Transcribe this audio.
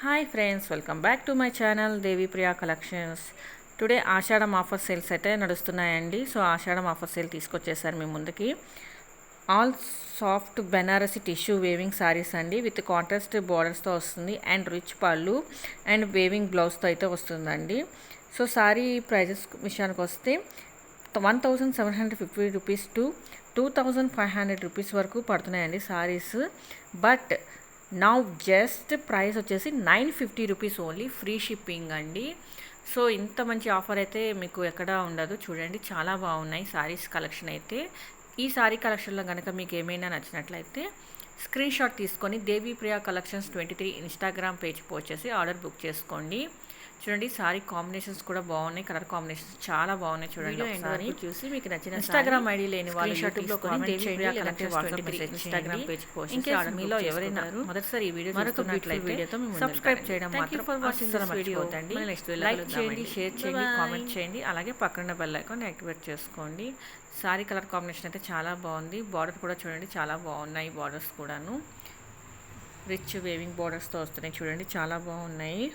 Hi friends, welcome back to my channel Devi Priya collections. Today Ashadham offer sales అయితే నడుస్తున్నాయండి. So Ashadham offer sale తీసుకొచ్చేసారు మీ ముందుకి. All soft Banarasi tissue weaving saris అండి, విత్ కాంట్రాస్ట్ బార్డర్స్తో వస్తుంది అండ్ రిచ్ పళ్ళు అండ్ వేవింగ్ బ్లౌజ్తో అయితే వస్తుందండి. సో సారీ ప్రైజెస్ విషయానికి వస్తే 1750 రూపీస్ టు 2500 రూపీస్ వరకు పడుతున్నాయండి saris. But now just price వచ్చేసి 950 రూపీస్ ఓన్లీ, ఫ్రీ షిప్పింగ్ అండి. సో ఇంత మంచి ఆఫర్ అయితే మీకు ఎక్కడా ఉండదు. చూడండి, చాలా బాగున్నాయి సారీస్ కలెక్షన్ అయితే. ఈ సారీ కలెక్షన్లో కనుక మీకు ఏమైనా నచ్చినట్లయితే స్క్రీన్ షాట్ తీసుకొని Devi Priya collections 23 Instagram page post చేసి ఆర్డర్ బుక్ చేసుకోండి. చూడండి, సారీ కాంబినేషన్స్ కూడా బాగున్నాయి, కలర్ కాంబినేషన్స్ చాలా బాగున్నాయి. చూడండి, ఒకసారి చూసి మీకు నచ్చిన ఇన్స్టాగ్రామ్ ఐడి లేని వాళ్ళు యూట్యూబ్లో ఇన్స్టాగ్రామ్ పేజ్ పోస్ట్ చేసి మీలో ఎవరైనా మొదటిసారి ఈ వీడియో చూస్తున్నట్లయితే సబ్స్క్రైబ్ చేయడం మాత్రం మర్చిపోవద్దండి. లైక్ చేయండి, షేర్ చేయండి, కామెంట్ చేయండి, అలాగే పక్కన బెల్ ఐకాన్ యాక్టివేట్ చేసుకోండి. సారీ కలర్ కాంబినేషన్ అయితే చాలా బాగుంది. బార్డర్ కూడా చూడండి, చాలా బాగున్నాయి. బార్డర్స్ కూడాను రిచ్ వేవింగ్ బార్డర్స్తో వస్తున్నాయి. చూడండి, చాలా బాగున్నాయి.